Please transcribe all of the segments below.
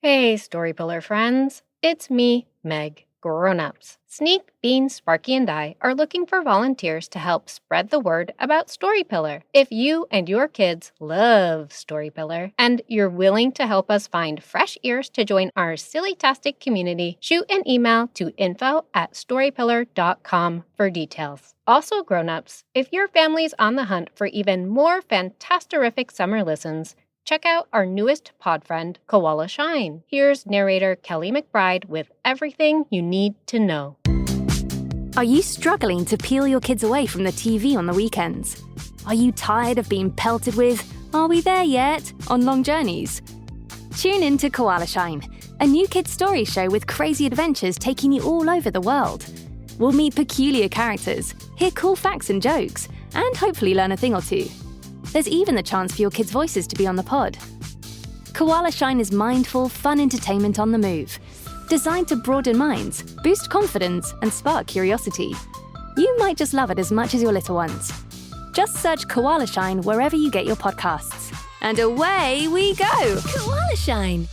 Hey, Storypillar friends. It's me, Meg. Grown-ups. Sneak, Bean, Sparky, and I are looking for volunteers to help spread the word about Storypillar. If you and your kids love Storypillar and you're willing to help us find fresh ears to join our silly-tastic community, shoot an email to info@storypillar.com for details. Also, grown-ups, if your family's on the hunt for even more fantasterific summer listens, check out our newest pod friend, Koala Shine. Here's narrator Kelly McBride with everything you need to know. Are you struggling to peel your kids away from the TV on the weekends? Are you tired of being pelted with, "Are we there yet?" on long journeys? Tune in to Koala Shine, a new kids' story show with crazy adventures taking you all over the world. We'll meet peculiar characters, hear cool facts and jokes, and hopefully learn a thing or two. There's even the chance for your kids' voices to be on the pod. Koala Shine is mindful, fun entertainment on the move, designed to broaden minds, boost confidence, and spark curiosity. You might just love it as much as your little ones. Just search Koala Shine wherever you get your podcasts. And away we go! Koala Shine!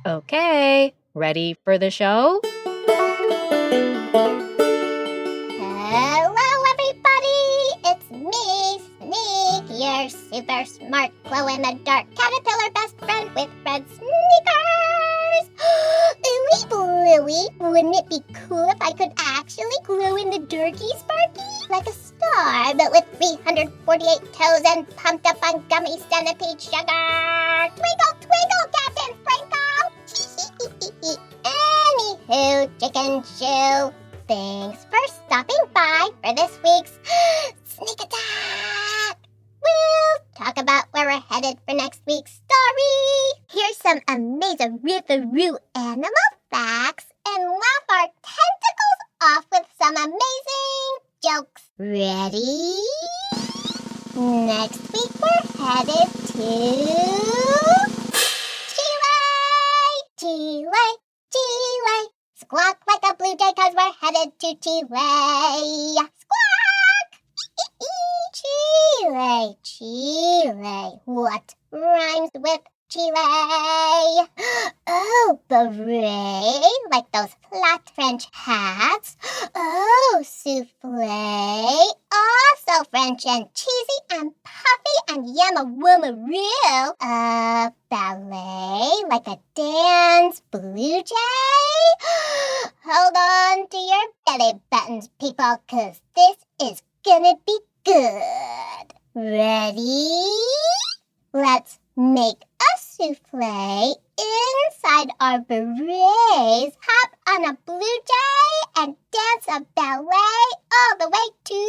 Okay, ready for the show? Hello, everybody! It's me, Sneak, your super smart glow-in-the-dark caterpillar best friend with red sneakers! Ooey bluey! Wouldn't it be cool if I could actually glow in the darky, Sparky? Like a star, but with 348 toes and pumped up on gummy centipede sugar! Twinkle, twinkle, Captain Sprinkle! Anywho, chicken shoe, thanks for stopping by for this week's Sneak Attack! We'll talk about where we're headed for next week's story. Here's some amazing ripperoo animal facts and laugh our tentacles off with some amazing jokes. Ready? Next week we're headed to Chile! Chile! Squawk like a blue jay 'cause we're headed to Chile! Squawk! Chile, Chile. What rhymes with Chile? Oh, beret, like those flat French hats. Oh, souffle, also French and cheesy and puffy and yamma-wumma-roo. Ballet, like a dance blue jay. Hold on to your belly buttons, people, 'cause this is gonna be good. Ready? Let's make a souffle inside our berets, hop on a blue jay, and dance a ballet all the way to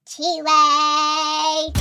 Chile.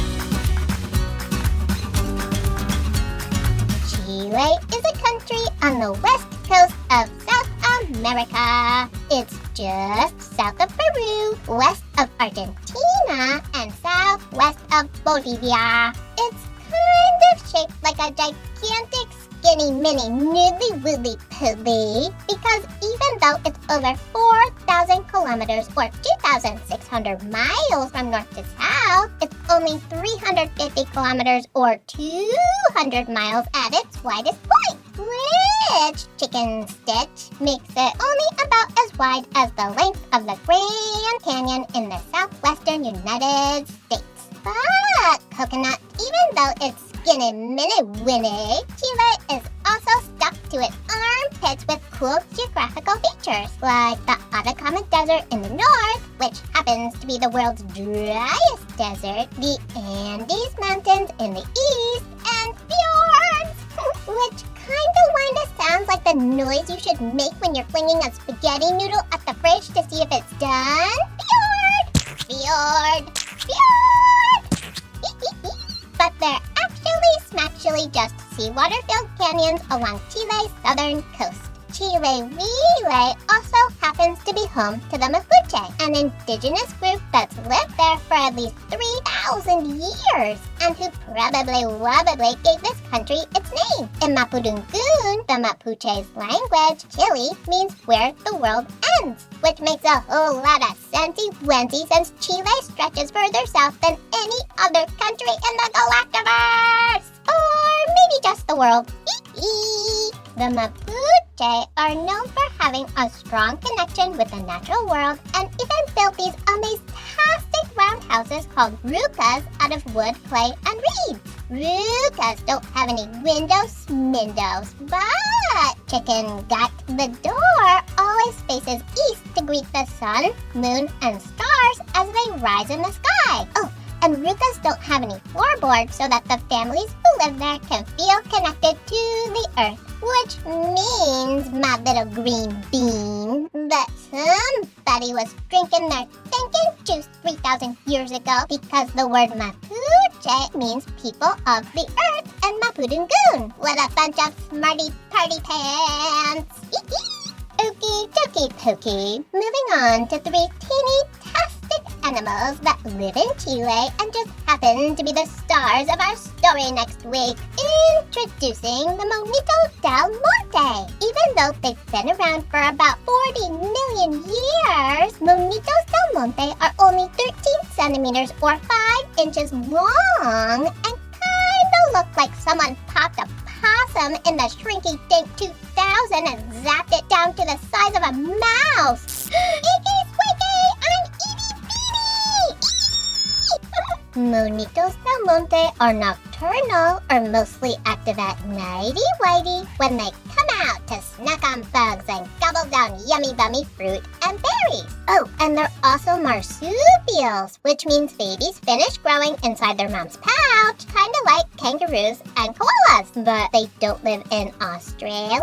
Chile is a country on the west coast of South America. It's just south of Peru, west of Argentina, and southwest of Bolivia. It's kind of shaped like a gigantic skinny mini noodly woodly poodly because even though it's over 4,000 kilometers or 2,600 miles from north to south, it's only 350 kilometers or 200 miles at its widest point, which, chicken stitch, makes it only about as wide as the length of the Grand Canyon in the southwestern United States. But coconut, even though it's skinny mini winny, Chile is also stuck to its armpits with cool geographical features, like the Atacama Desert in the north, which happens to be the world's driest desert, the Andes Mountains in the east, and fjords, which kinda sounds like the noise you should make when you're flinging a spaghetti noodle at the fridge to see if it's done. Fjord! Fjord! Fjord! But they're actually just seawater-filled canyons along Chile's southern coast. Chile also happens to be home to the Mapuche, an indigenous group that's lived there for at least 3,000 years, and who probably gave this country its name. In Mapudungun, the Mapuche's language, Chile means where the world ends, which makes a whole lot of sensey-wensey since Chile stretches further south than any other country in the Galactiverse! Or maybe just the world. Eek! The Mapuche are known for having a strong connection with the natural world and even built these amazing round houses called rucas out of wood, clay, and reeds. Rucas don't have any windows, but Chicken Gut, the door, always faces east to greet the sun, moon, and stars as they rise in the sky. Oh, and rucas don't have any floorboards so that the families who live there can feel connected to the earth. Which means, my little green bean, that somebody was drinking their thinking juice 3,000 years ago because the word Mapuche means people of the earth and Mapudungun. What a bunch of smarty party pants. Okie dokie pokey. Moving on to 3 teeny-tastic animals that live in Chile and just happen to be the stars of our story next week. Introducing the Monito del Monte. Even though they've been around for about 40 million years, Monitos del Monte are only 13 centimeters or 5 inches long and kinda look like someone popped a possum in the shrinky-dink 2000 and zapped it down to the size of a mouse. Icky squeaky, I'm itty-bitty! Monitos del Monte are nocturnal or mostly active at nighty-whitey when they come out to snack on bugs and gobble down yummy bummy fruit and berries. Oh, and they're also marsupials, which means babies finish growing inside their mom's pouch, kind of like kangaroos and koalas. But they don't live in Australia.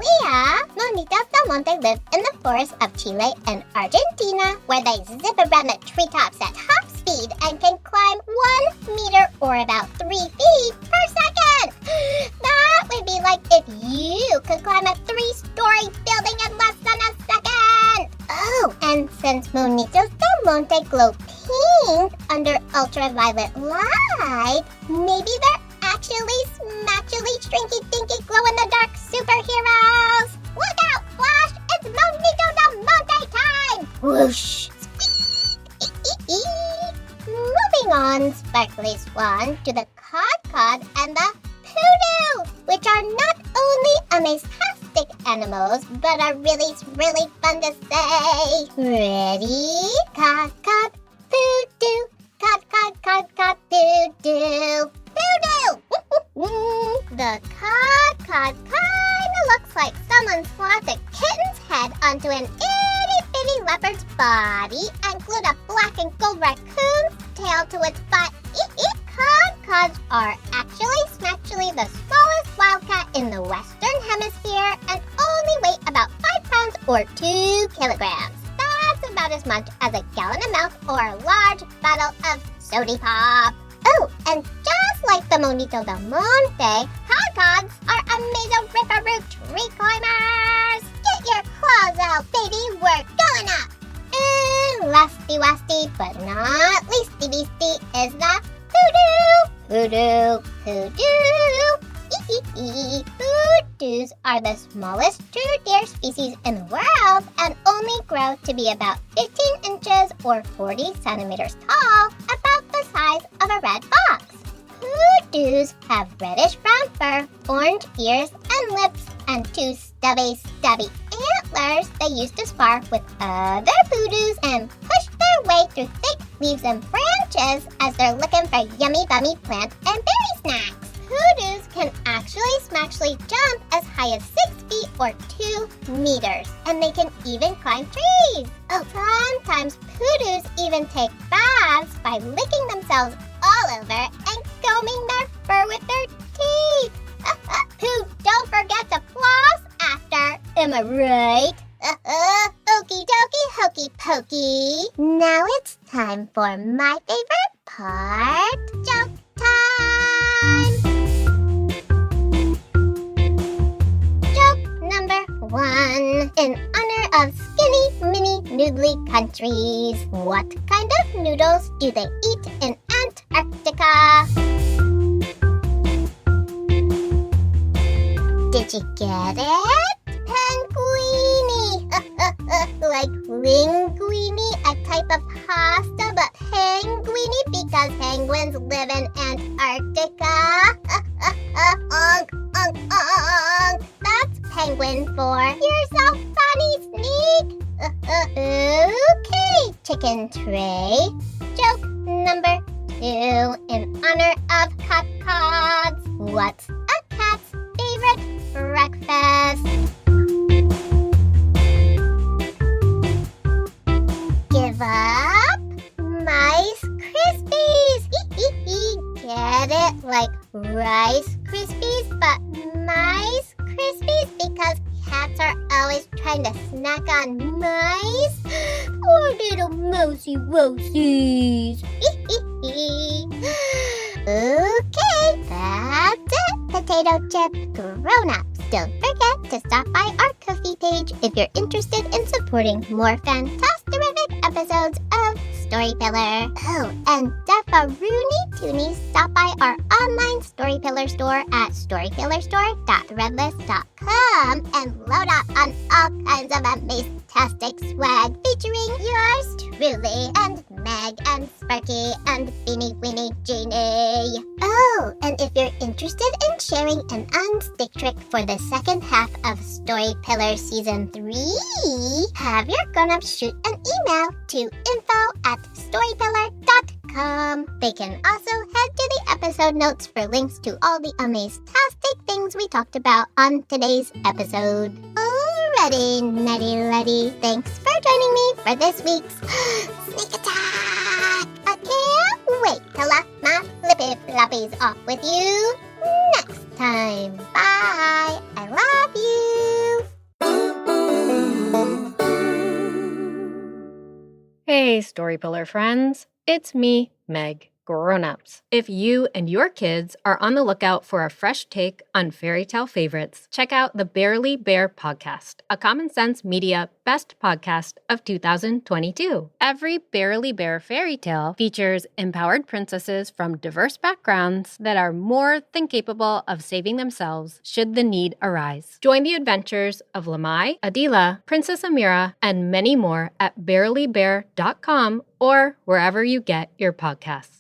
Monitos del Monte live in the forests of Chile and Argentina, where they zip around the treetops at top speed and can climb 1 meter or about 3 feet per second. That would be like if you could climb a 3-story building in less than a second. Oh, and since Monitos del Monte glow pink under ultraviolet light, maybe they're actually smatchily shrinky-dinky glow-in-the-dark superheroes. Look out, Flash! It's Monito del Monte time! Whoosh! Squeak! Moving on, Sparkly Swan, to the Kodkod and the Pudu, which are not only amazing animals, but are really fun to say. Ready? Kodkod, Pudu, Kodkod, Pudu, Pudu! The Kodkod kinda looks like someone slapped a kitten's head onto an itty-bitty leopard's body and glued a black and gold raccoon's tail to its butt. Kodkods are actually the smallest wildcat in the Western Hemisphere and only weigh about 5 pounds or 2 kilograms. That's about as much as a gallon of milk or a large bottle of soda pop. Oh, and just like the Monito del Monte, Kodkods are amazing ripperoo tree climbers. Get your claws out, baby, we're going up. And lasty but not leasty beasty is the Pudu. Pudus are the smallest true deer species in the world and only grow to be about 15 inches or 40 centimeters tall, about the size of a red fox. Pudus have reddish-brown fur, orange ears and lips, and 2 stubby antlers they use to spar with other Pudus and push their way through thick leaves and branches as they're looking for yummy bummy plant and berry snacks. Pudus can actually jump as high as 6 feet or 2 meters, and they can even climb trees. Oh, sometimes Pudus even take baths by licking themselves all over and combing their fur with their teeth. Pooh, don't forget to floss after, am I right? Okie dokie, hokey pokey. Now it's time for my favorite part, joke time. Joke number 1. In honor of skinny, mini, noodly countries, what kind of noodles do they eat in Antarctica? Did you get it? Penguini! Like linguine, a type of pasta, but penguini because penguins live in Antarctica. Onk, onk, onk. penguin for "You're so funny, Sneak." Okay, chicken tray. Joke number 2 in honor of Kodkods. What's a cat's favorite breakfast? Give up Mice Krispies. Get it? Like Rice Krispies, but Mice Krispies because cats are always trying to snack on mice. Poor little mousy wosies. Okay, that's it. Potato chip grown-ups. Don't forget to stop by our Ko-fi page if you're interested in supporting more fantastic episodes of Storypillar. Oh, and Defaroony Toonies, stop by our online Storypillar store at storypillarstore.threadless.com and load up on all kinds of amazing-tastic swag featuring yours truly and Meg and Sparky and Beanie Weenie Genie. Oh, and if you're interested in sharing an unstick trick for the second half of Storypillar Season 3, have your grown-ups shoot an email to info@storypillar.com. They can also head to the episode notes for links to all the amazing-tastic things we talked about on today's episode. Alrighty, nutty-lutty, thanks for joining me for this week's Sneak Attack! I can't wait to laugh my flippy floppies off with you next time. Bye! I love you! Hey, Storypillar friends. It's me, Meg, Grownups. If you and your kids are on the lookout for a fresh take on fairy tale favorites, check out the Bearily Bear podcast, a Common Sense Media Best Podcast of 2022. Every Bearily Bear fairy tale features empowered princesses from diverse backgrounds that are more than capable of saving themselves should the need arise. Join the adventures of Lamai, Adila, Princess Amira, and many more at bearilybear.com or wherever you get your podcasts.